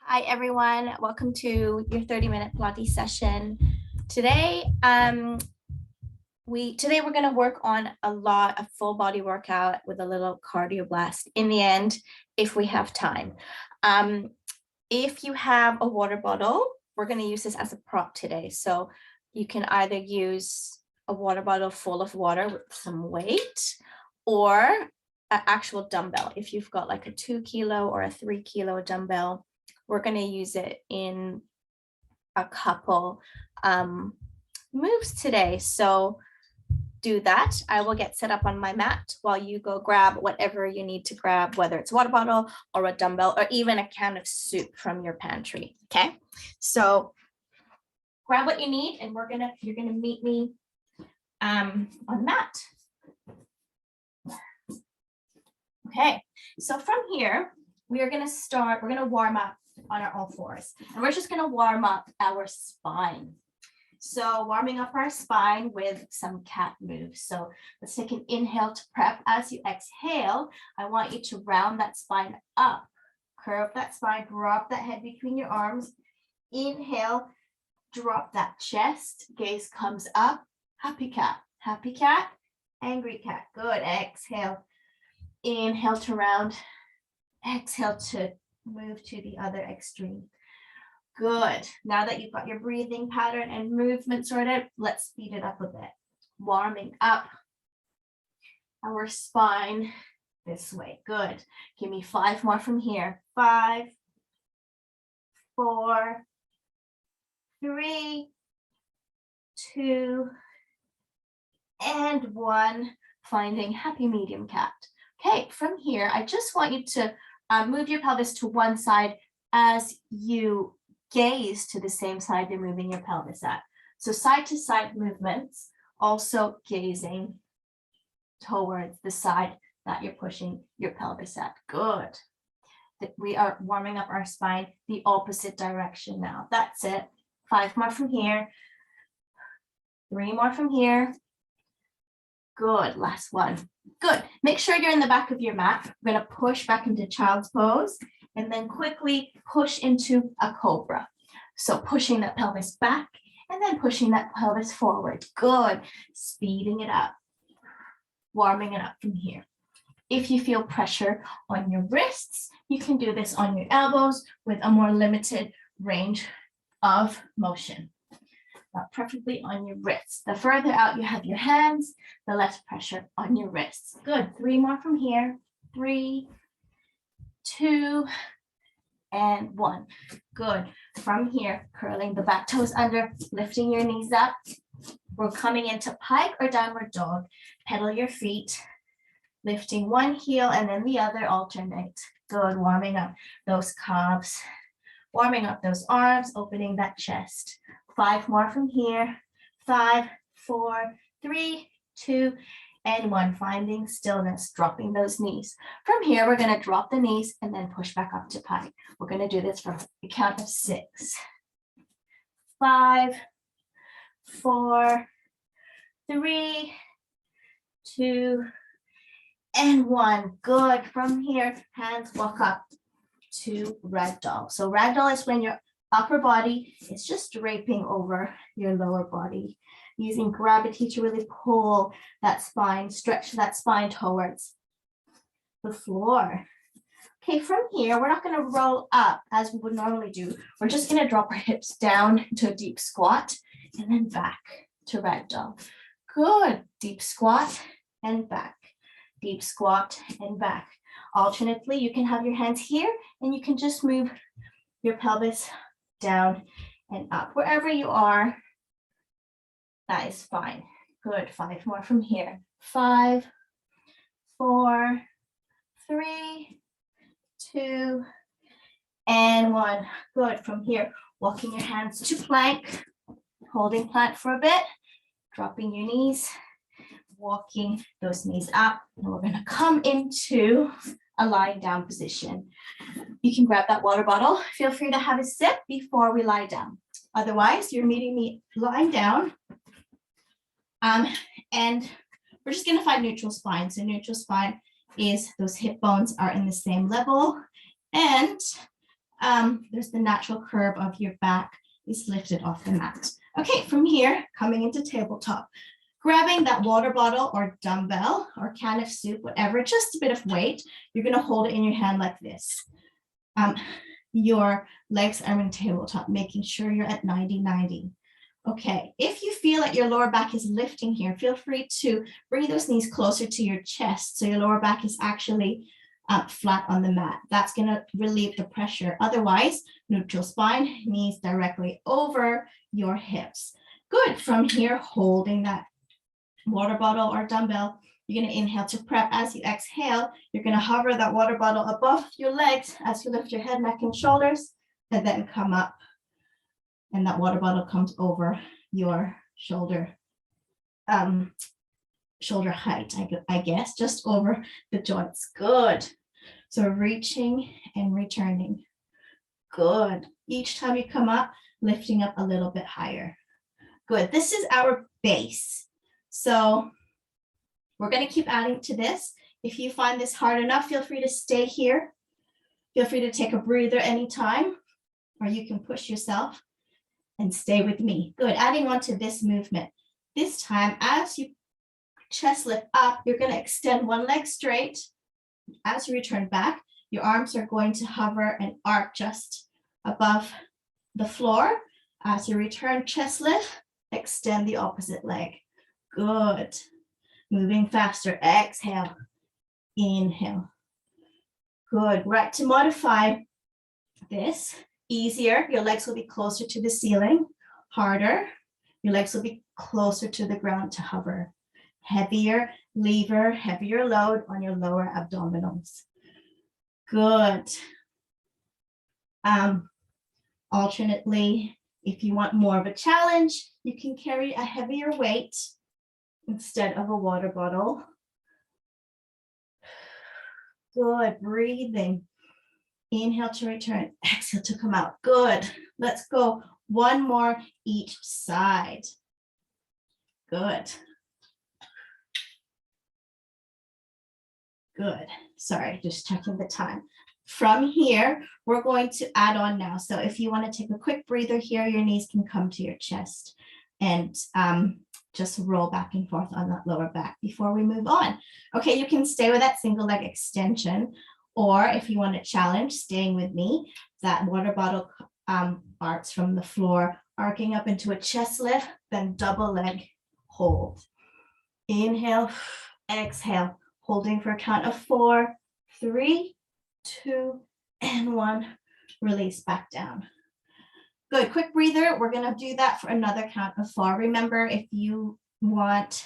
Hi, everyone. Welcome to your 30-minute Pilates session. Today, we're going to work on a full body workout with a little cardio blast in the end, if we have time. If you have a water bottle, we're going to use this as a prop today. So you can either use a water bottle full of water with some weight or an actual dumbbell. If you've got like a 2 kilo or a 3 kilo dumbbell, we're going to use it in a couple moves today. So do that. I will get set up on my mat while you go grab whatever you need to grab, whether it's a water bottle or a dumbbell or even a can of soup from your pantry. Okay, so grab what you need and you're gonna meet me on the mat. Okay, so from here, we're gonna warm up on our all fours, and we're just gonna warm up our spine. So warming up our spine with some cat moves. So let's take an inhale to prep. As you exhale, I want you to round that spine up, curve that spine, drop that head between your arms. Inhale, drop that chest, gaze comes up, happy cat, angry cat. Good, exhale. Inhale to round, exhale to move to the other extreme. Good. Now that you've got your breathing pattern and movement sorted, let's speed it up a bit. Warming up our spine this way. Good. Give me 5 more from here. 5, 4, 3, 2, and 1. Finding happy medium cat. Okay, from here, I just want you to move your pelvis to one side as you gaze to the same side you're moving your pelvis at. So side to side movements, also gazing towards the side that you're pushing your pelvis at. Good. We are warming up our spine the opposite direction now. That's it. 5 more from here. 3 more from here. Good. Last one. Good. Make sure you're in the back of your mat. We're going to push back into child's pose and then quickly push into a cobra. So pushing that pelvis back and then pushing that pelvis forward. Good. Speeding it up. Warming it up from here. If you feel pressure on your wrists, you can do this on your elbows with a more limited range of motion. But preferably on your wrists. The further out you have your hands, the less pressure on your wrists. Good. 3 more from here. 3, 2, and 1. Good. From here, curling the back toes under, lifting your knees up. We're coming into pike or downward dog. Pedal your feet, lifting one heel and then the other, alternate. Good. Warming up those calves, warming up those arms, opening that chest. 5 more from here. 5, 4, 3, 2, and 1. Finding stillness, dropping those knees. From here, we're going to drop the knees and then push back up to pike. We're going to do this from the count of 6. 5, 4, 3, 2, and 1. Good. From here, hands walk up to ragdoll. So ragdoll is when your upper body is just draping over your lower body, using gravity to really pull that spine, stretch that spine towards the floor. Okay, from here, we're not going to roll up as we would normally do. We're just going to drop our hips down to a deep squat and then back to ragdoll. Good. Deep squat and back. Deep squat and back. Alternately, you can have your hands here and you can just move your pelvis down and up. Wherever you are, that is fine. Good. 5 more from here. 5, 4, 3, 2, and 1. Good. From here, walking your hands to plank, holding plank for a bit, dropping your knees, walking those knees up, and we're going to come into a lying down position. You can grab that water bottle. Feel free to have a sip before we lie down. Otherwise, you're meeting me lying down. And we're just going to find neutral spine. So neutral spine is those hip bones are in the same level and there's the natural curve of your back is lifted off the mat. Okay, from here, coming into tabletop, grabbing that water bottle or dumbbell or can of soup, whatever, just a bit of weight. You're going to hold it in your hand like this. Your legs are in tabletop, making sure you're at 90-90. Okay, if you feel like your lower back is lifting here, feel free to bring those knees closer to your chest so your lower back is actually flat on the mat. That's going to relieve the pressure. Otherwise, neutral spine, knees directly over your hips. Good. From here, holding that water bottle or dumbbell, you're going to inhale to prep. As you exhale, you're going to hover that water bottle above your legs as you lift your head, neck, and shoulders, and then come up. And that water bottle comes over your shoulder height, I guess, just over the joints. Good. So reaching and returning. Good. Each time you come up, lifting up a little bit higher. Good. This is our base. So we're going to keep adding to this. If you find this hard enough, feel free to stay here. Feel free to take a breather anytime, or you can push yourself and stay with me. Good. Adding on to this movement. This time, as you chest lift up, you're going to extend one leg straight. As you return back, your arms are going to hover and arc just above the floor. As you return, chest lift, extend the opposite leg. Good. Moving faster. Exhale. Inhale. Good. Right, to modify this, easier, your legs will be closer to the ceiling. Harder, your legs will be closer to the ground to hover. Heavier lever, heavier load on your lower abdominals. Good. Alternately, if you want more of a challenge, you can carry a heavier weight instead of a water bottle. Good. Breathing. Inhale to return. Exhale to come out. Good. Let's go. One more each side. Good. Good. Sorry, just checking the time. From here, we're going to add on now. So if you want to take a quick breather here, your knees can come to your chest and just roll back and forth on that lower back before we move on. Okay, you can stay with that single leg extension, or if you want to challenge, staying with me, that water bottle arcs from the floor, arcing up into a chest lift, then double leg hold. Inhale, exhale, holding for a count of 4, 3, 2, and 1. Release back down. Good, quick breather. We're going to do that for another count of 4. Remember, if you want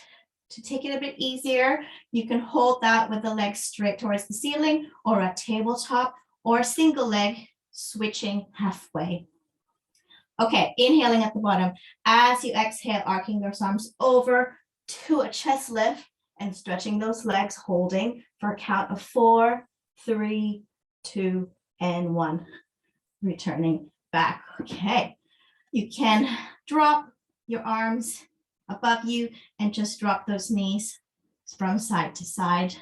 to take it a bit easier, you can hold that with the legs straight towards the ceiling or a tabletop or single leg switching halfway. Okay, inhaling at the bottom. As you exhale, arcing those arms over to a chest lift and stretching those legs, holding for a count of 4, 3, 2, and 1. Returning back. Okay, you can drop your arms above you and just drop those knees from side to side,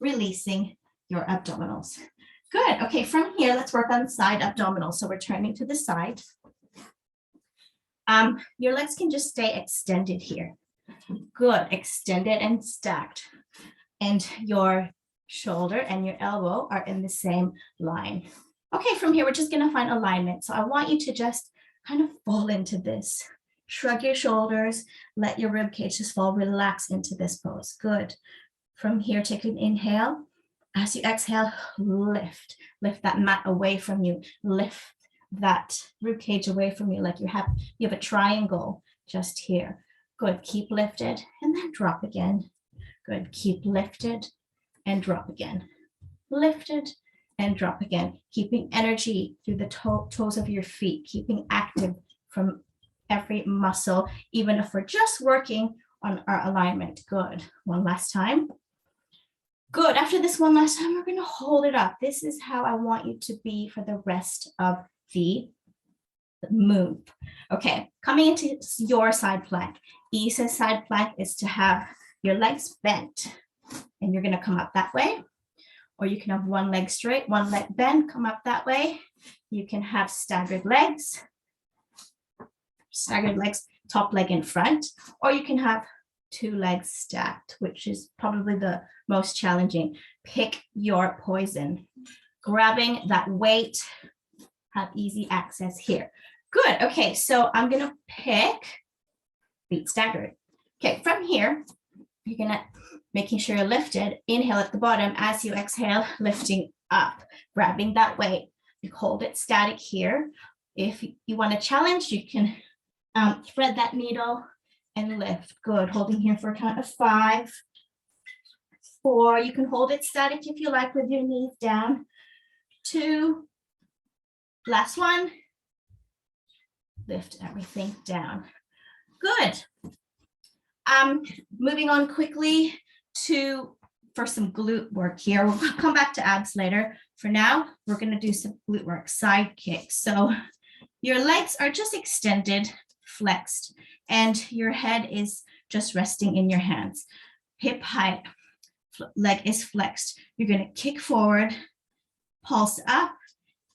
releasing your abdominals. Good. Okay, from here, let's work on side abdominals. So we're turning to the side. Your legs can just stay extended here. Good. Extended and stacked. And your shoulder and your elbow are in the same line. Okay, from here, we're just going to find alignment. So I want you to just kind of fall into this. Shrug your shoulders, let your rib cage just fall, relax into this pose. Good. From here, take an inhale. As you exhale, lift. Lift that mat away from you. Lift that rib cage away from you like you have a triangle just here. Good. Keep lifted and then drop again. Good. Keep lifted and drop again. Lifted and drop again. Keeping energy through the toes of your feet. Keeping active from every muscle, even if we're just working on our alignment. Good. One last time. Good. After this one last time, we're going to hold it up. This is how I want you to be for the rest of the move. Okay, coming into your side plank. Easiest side plank is to have your legs bent, and you're going to come up that way. or you can have one leg straight, one leg bend, come up that way. You can have staggered legs, top leg in front, or you can have two legs stacked, which is probably the most challenging. Pick your poison. Grabbing that weight, have easy access here. Good, okay, so I'm gonna pick feet staggered. Okay, from here, you're gonna, making sure you're lifted, inhale at the bottom as you exhale, lifting up, grabbing that weight. You hold it static here. If you want to challenge, you can thread that needle and lift. Good, holding here for a count of 5, 4. You can hold it static if you like with your knees down. 2, last one. Lift everything down. Good. Moving on quickly for some glute work here. We'll come back to abs later. For now, we're going to do some glute work, side kicks. So your legs are just extended, flexed, and your head is just resting in your hands. Hip height, leg is flexed. You're going to kick forward, pulse up,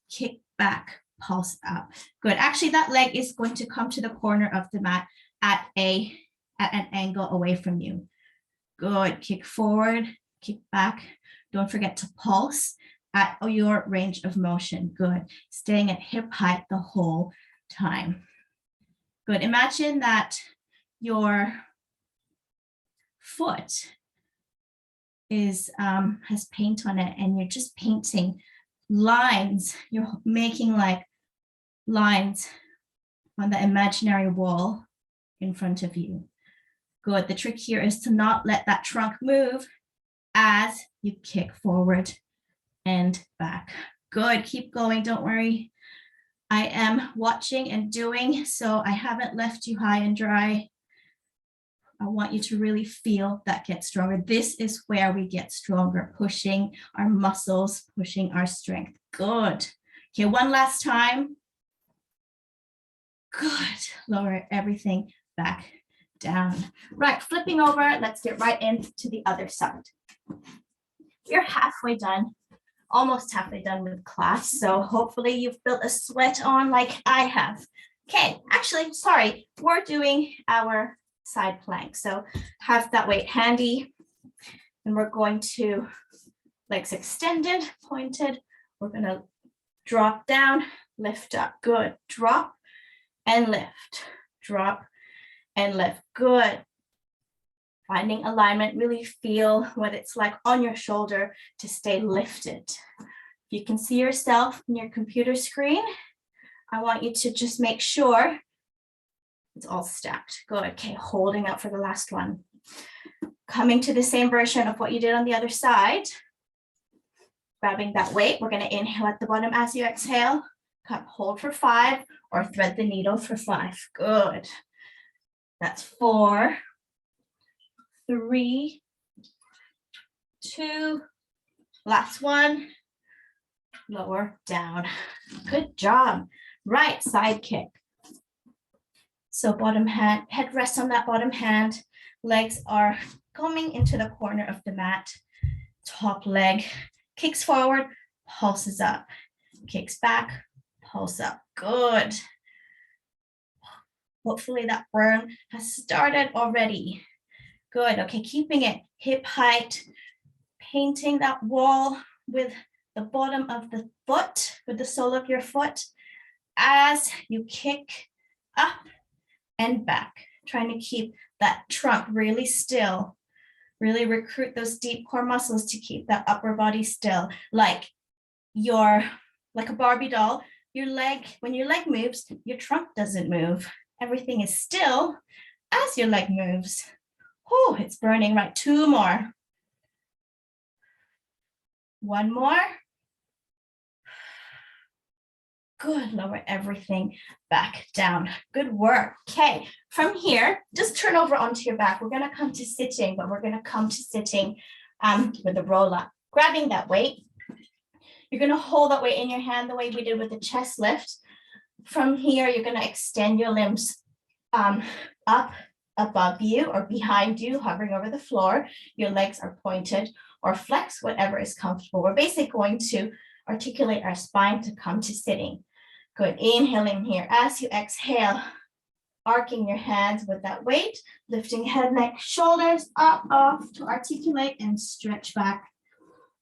kick back, pulse up. Good. Actually, that leg is going to come to the corner of the mat at an angle away from you. Good. Kick forward, kick back. Don't forget to pulse at your range of motion. Good. Staying at hip height the whole time. Good. Imagine that your foot has paint on it, and you're just painting lines. You're making like lines on the imaginary wall in front of you. Good. The trick here is to not let that trunk move as you kick forward and back. Good. Keep going. Don't worry. I am watching and doing, so I haven't left you high and dry. I want you to really feel that get stronger. This is where we get stronger, pushing our muscles, pushing our strength. Good. Okay, one last time. Good. Lower everything back down. Right, flipping over. Let's get right into the other side. You're halfway done, almost halfway done with class. So hopefully you've built a sweat on like I have. Okay, actually, sorry, we're doing our side plank. So have that weight handy, and we're going to legs extended, pointed. We're going to drop down, lift up. Good. Drop and lift. Drop and lift. Good. Finding alignment, really feel what it's like on your shoulder to stay lifted. If you can see yourself in your computer screen, I want you to just make sure it's all stacked. Good. Okay, holding up for the last one. Coming to the same version of what you did on the other side. Grabbing that weight. We're going to inhale at the bottom as you exhale. Hold for 5 or thread the needle for 5. Good. That's 4, 3, 2, last one. Lower down. Good job. Right side kick. So bottom hand, head rests on that bottom hand. Legs are coming into the corner of the mat. Top leg kicks forward, pulses up. Kicks back, pulse up. Good. Hopefully that burn has started already. Good. Okay, keeping it hip height, painting that wall with the bottom of the foot, with the sole of your foot as you kick up and back, trying to keep that trunk really still, really recruit those deep core muscles to keep that upper body still, like a Barbie doll. Your leg, when your leg moves, your trunk doesn't move. Everything is still as your leg moves. Oh, it's burning. Right, 2 more. 1 more. Good. Lower everything back down. Good work. Okay, from here, just turn over onto your back. We're going to come to sitting, but we're going to come to sitting with a roll up. Grabbing that weight. You're going to hold that weight in your hand the way we did with the chest lift. From here, you're going to extend your limbs up above you or behind you, hovering over the floor. Your legs are pointed. or flex, whatever is comfortable. We're basically going to articulate our spine to come to sitting. Good. Inhaling here. As you exhale, arcing your hands with that weight, lifting head, neck, shoulders up, off to articulate and stretch back.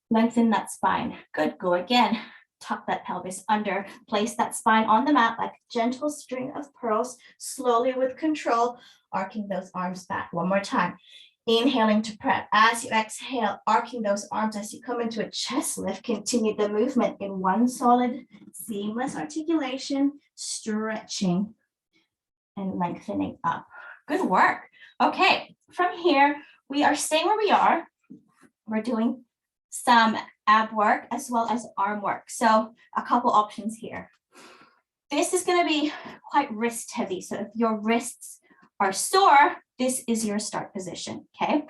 Lengthen that spine. Good. Go again. Tuck that pelvis under. Place that spine on the mat like a gentle string of pearls, slowly with control, arcing those arms back. One more time. Inhaling to prep. As you exhale, arcing those arms as you come into a chest lift. Continue the movement in one solid, seamless articulation, stretching and lengthening up. Good work. Okay, from here, we are staying where we are. We're doing some ab work as well as arm work. So a couple options here. This is going to be quite wrist heavy. So if your wrists are sore, this is your start position, okay?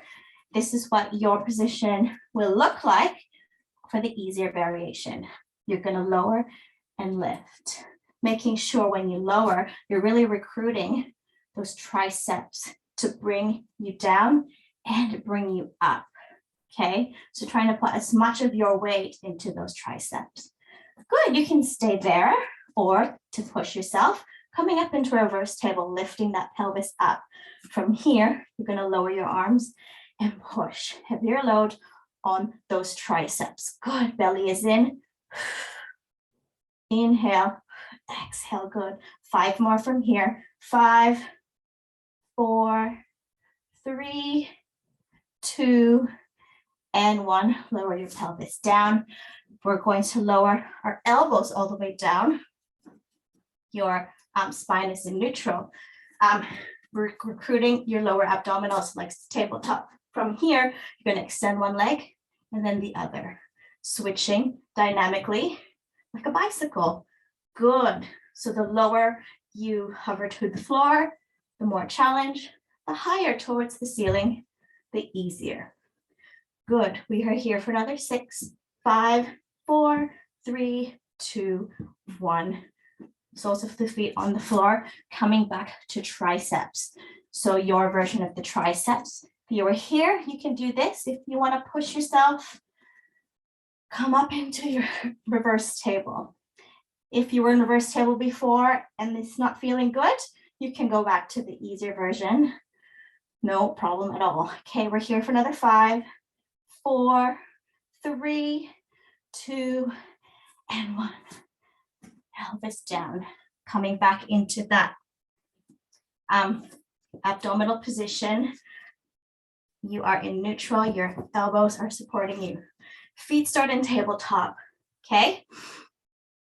This is what your position will look like for the easier variation. You're going to lower and lift, making sure when you lower, you're really recruiting those triceps to bring you down and bring you up, okay? So trying to put as much of your weight into those triceps. Good, you can stay there, or to push yourself, coming up into a reverse table, lifting that pelvis up. From here, you're going to lower your arms and push heavier load on those triceps. Good, belly is in. Inhale, exhale, good. 5 more from here. 5, 4, 3, 2, and 1. Lower your pelvis down. We're going to lower our elbows all the way down. Your spine is in neutral. Recruiting your lower abdominals like tabletop. From here, you're going to extend one leg and then the other, switching dynamically like a bicycle. Good. So the lower you hover to the floor, the more challenge, the higher towards the ceiling, the easier. Good. We are here for another 6, 5, 4, 3, 2, 1. Soles of the feet on the floor, coming back to triceps. So your version of the triceps. If you were here, you can do this. If you want to push yourself, come up into your reverse table. If you were in reverse table before and it's not feeling good, you can go back to the easier version. No problem at all. Okay, we're here for another 5, 4, 3, 2, and 1. Pelvis down, coming back into that abdominal position. You are in neutral, your elbows are supporting you. Feet start in tabletop, okay?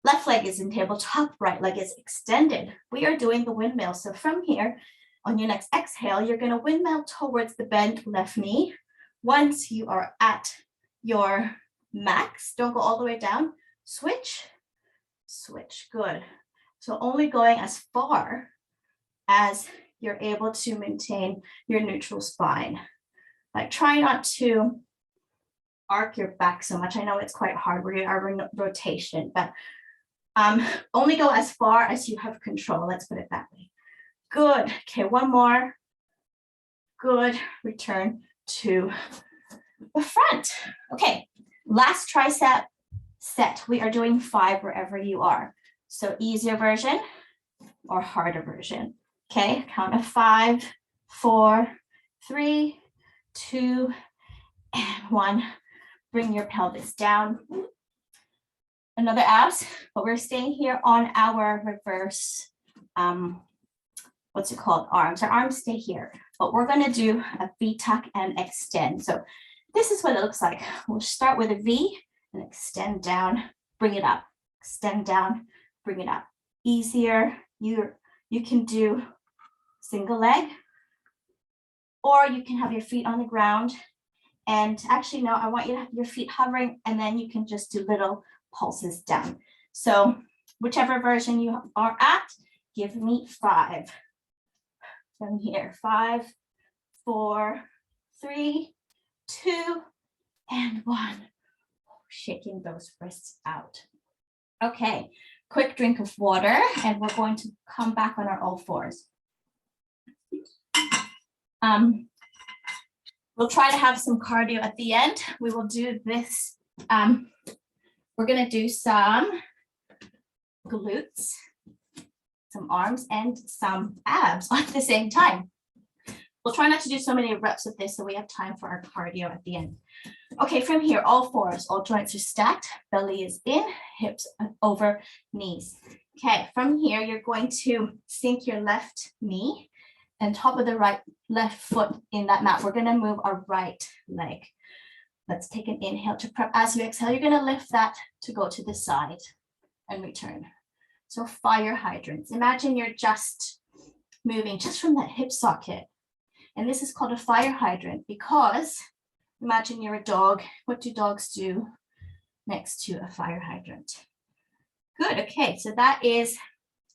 Left leg is in tabletop, right leg is extended. We are doing the windmill. So from here, on your next exhale, you're going to windmill towards the bent left knee. Once you are at your max, don't go all the way down, switch, switch. Good. So only going as far as you're able to maintain your neutral spine. Like, try not to arc your back so much. I know it's quite hard where you are in rotation, but only go as far as you have control. Let's put it that way. Good. Okay, one more. Good. Return to the front. Okay, last tricep set. We are doing 5 wherever you are. So easier version or harder version. Okay, count of 5, 4, 3, 2, and 1. Bring your pelvis down. Another abs, but we're staying here on our reverse, what's it called? Arms. Our arms stay here, but we're going to do a V tuck and extend. So this is what it looks like. We'll start with a V and extend down, bring it up, extend down, bring it up. Easier. You can do single leg, or you can have your feet on the ground. And actually, no, I want you to have your feet hovering, and then you can just do little pulses down. So whichever version you are at, give me 5. From here, 5, 4, 3, 2, and 1. Shaking those wrists out. Okay, quick drink of water, and we're going to come back on our all fours. We'll try to have some cardio at the end. We will do this. We're going to do some glutes, some arms, and some abs at the same time. We'll try not to do so many reps of this so we have time for our cardio at the end. Okay, from here, all fours, all joints are stacked, belly is in, hips over knees. Okay, from here, you're going to sink your left knee and top of the left foot in that mat. We're going to move our right leg. Let's take an inhale to prep. As you exhale, you're going to lift that to go to the side and return. So fire hydrants. Imagine you're just moving just from that hip socket. And this is called a fire hydrant because imagine you're a dog. What do dogs do next to a fire hydrant? Good. Okay, so that is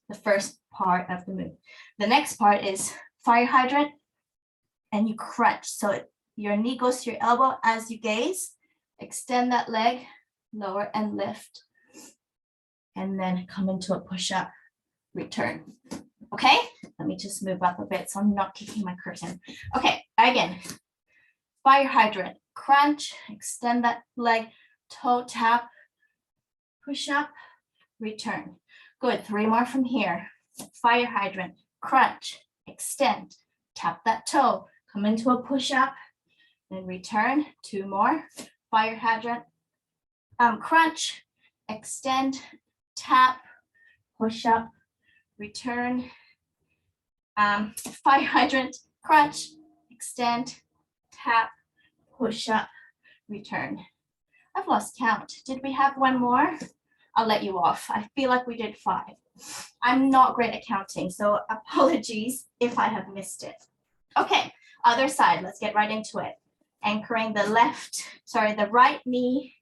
the first part of the move. The next part is fire hydrant and you crunch. So your knee goes to your elbow as you gaze. Extend that leg, lower and lift. And then come into a push-up, return. Okay, let me just move up a bit so I'm not kicking my curtain. Okay, again, fire hydrant, crunch, extend that leg, toe tap, push up, return. Good, 3 more from here. Fire hydrant, crunch, extend, tap that toe, come into a push up, then return. 2 more. Fire hydrant, crunch, extend, tap, push up, return. Fire hydrant, crunch, extend, tap, push up, return. I've lost count. Did we have 1 more? I'll let you off. I feel like we did 5. I'm not great at counting, so apologies if I have missed it. Okay, other side. Let's get right into it. Anchoring the right knee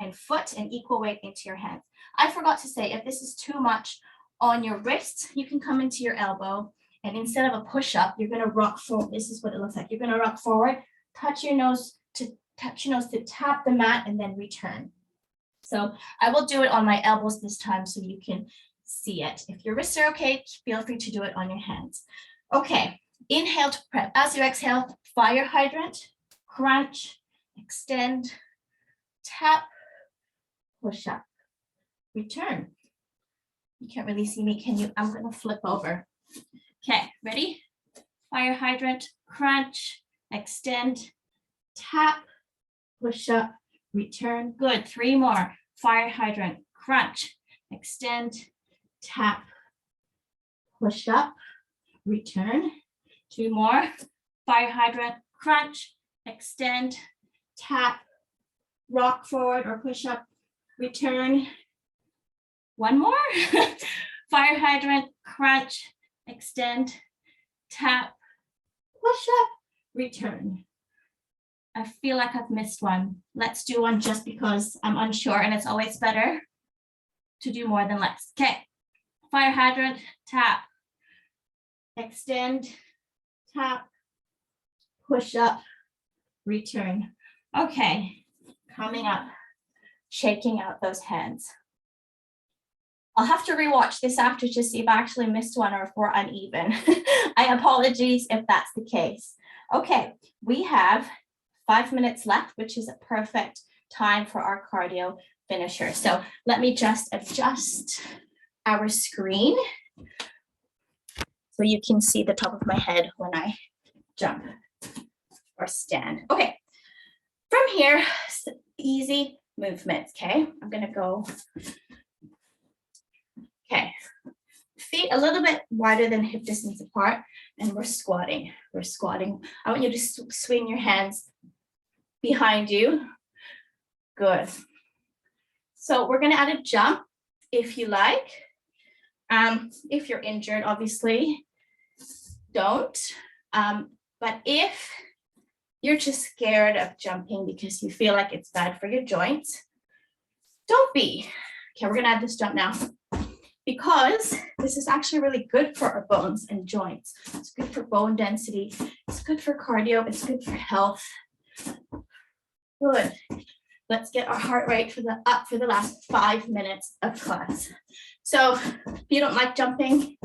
and foot in equal weight into your hands. I forgot to say, if this is too much on your wrists, you can come into your elbow. And instead of a push-up, you're going to rock forward. This is what it looks like. You're going to rock forward, touch your nose to tap the mat, and then return. So I will do it on my elbows this time so you can see it. If your wrists are okay, feel free to do it on your hands. Okay, inhale to prep. As you exhale, fire hydrant, crunch, extend, tap, push up, return. You can't really see me, can you? I'm going to flip over. Okay, ready? Fire hydrant, crunch, extend, tap, push up, return. Good. 3 more. Fire hydrant, crunch, extend, tap, push up, return. 2 more. Fire hydrant, crunch, extend, tap, rock forward or push up, return. 1 more. Fire hydrant, crunch, extend, tap, push up, return. I feel like I've missed 1. Let's do 1 just because I'm unsure, and it's always better to do more than less. Okay, fire hydrant, tap, extend, tap, push up, return. Okay, coming up, shaking out those hands. I'll have to rewatch this after to see if I actually missed 1 or if we're uneven. I apologize if that's the case. Okay, we have 5 minutes left, which is a perfect time for our cardio finisher. So let me just adjust our screen so you can see the top of my head when I jump or stand. Okay, from here, easy movements, okay? I'm gonna go. Okay, feet a little bit wider than hip distance apart, and we're squatting. We're squatting. I want you to swing your hands behind you. Good. So we're going to add a jump if you like. If you're injured, obviously, don't. But if you're just scared of jumping because you feel like it's bad for your joints, don't be. Okay, we're going to add this jump now, because this is actually really good for our bones and joints. It's good for bone density. It's good for cardio. It's good for health. Good. Let's get our heart rate up for the last 5 minutes of class. So if you don't like jumping,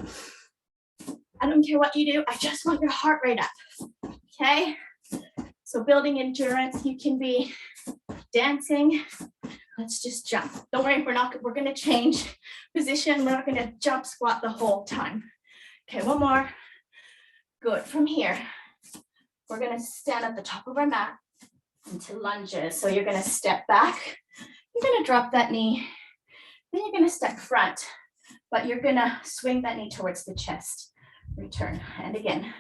I don't care what you do. I just want your heart rate up. Okay? So building endurance, you can be dancing. Let's just jump. Don't worry, we're gonna change position. We're not gonna jump squat the whole time. Okay, one more. Good. From here, we're gonna stand at the top of our mat into lunges. So you're gonna step back. You're gonna drop that knee. Then you're gonna step front, but you're gonna swing that knee towards the chest. Return, and again.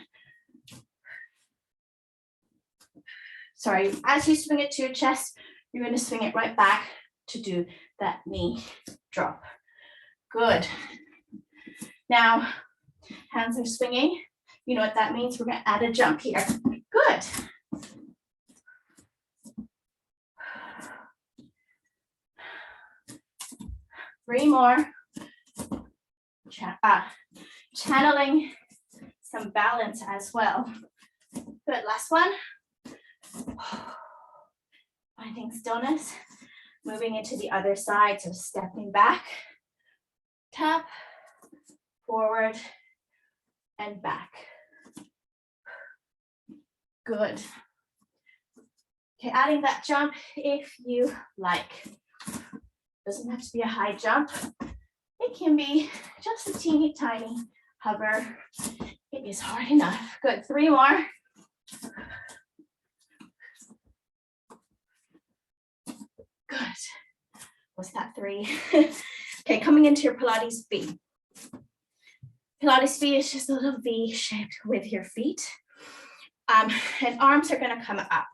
Sorry, as you swing it to your chest, you're gonna swing it right back to do that knee drop. Good. Now, hands are swinging. You know what that means? We're gonna add a jump here. Good. Three more. Channeling some balance as well. Good, last one. Finding stillness. Moving into the other side, so stepping back, tap, forward, and back. Good. Okay, adding that jump if you like. Doesn't have to be a high jump. It can be just a teeny tiny hover. It is hard enough. Good, three more. Good. What's that, three? Okay, coming into your Pilates V. Pilates V is just a little V shaped with your feet. And arms are gonna come up,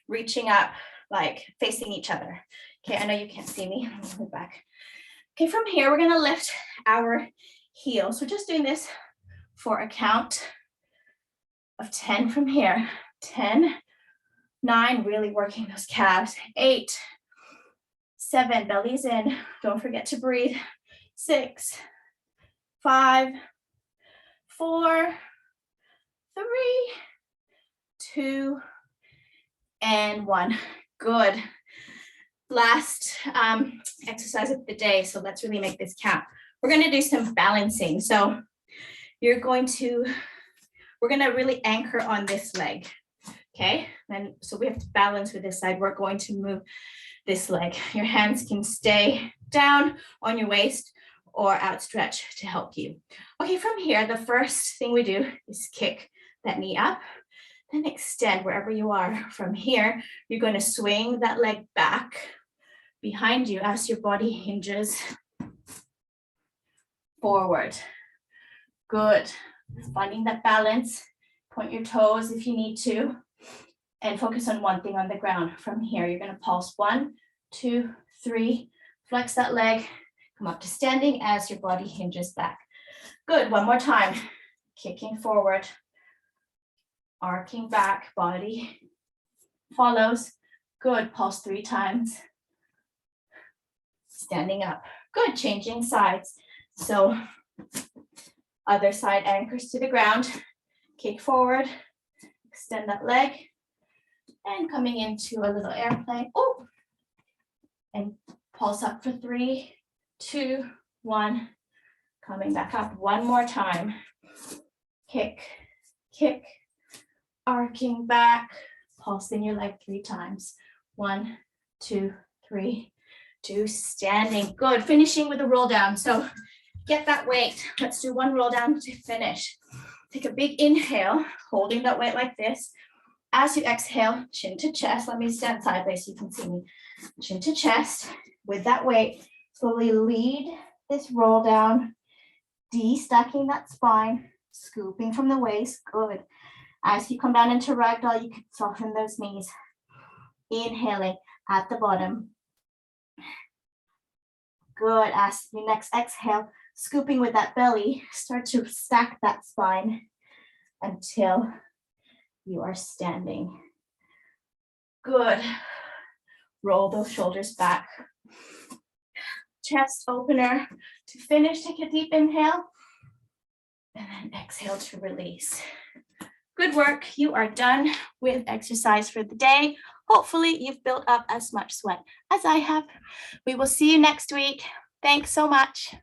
reaching up, like facing each other. Okay, I know you can't see me. Let me move back. Okay, from here, we're gonna lift our heels. So just doing this for a count of 10 from here. 10, 9, really working those calves. 8, 7, belly's in. Don't forget to breathe. 6, 5, 4, 3, 2, and 1. Good. Last exercise of the day, so let's really make this count. We're going to do some balancing. So we're going to really anchor on this leg, okay? And so we have to balance with this side. We're going to move this leg. Your hands can stay down on your waist or outstretched to help you. Okay, from here, the first thing we do is kick that knee up, then extend wherever you are. From here, you're going to swing that leg back behind you as your body hinges forward. Good. Finding that balance. Point your toes if you need to, and focus on one thing on the ground. From here, you're going to pulse 1, 2, 3, flex that leg, come up to standing as your body hinges back. Good. One more time. Kicking forward, arcing back, body follows. Good. Pulse 3 times. Standing up. Good. Changing sides. So other side anchors to the ground. Kick forward, extend that leg, and coming into a little airplane. Oh, and pulse up for 3, 2, 1. Coming back up one more time. Kick, kick, arcing back, pulsing your leg 3 times. 1, 2, 3, 2, standing. Good. Finishing with a roll down. So get that weight. Let's do one roll down to finish. Take a big inhale, holding that weight like this. As you exhale, chin to chest. Let me stand sideways so you can see me. Chin to chest with that weight. Slowly lead this roll down, de-stacking that spine, scooping from the waist. Good. As you come down into ragdoll, you can soften those knees. Inhaling at the bottom. Good. As you next exhale, scooping with that belly, start to stack that spine until you are standing. Good. Roll those shoulders back. Chest opener to finish. Take a deep inhale and then exhale to release. Good work. You are done with exercise for the day. Hopefully you've built up as much sweat as I have. We will see you next week. Thanks so much.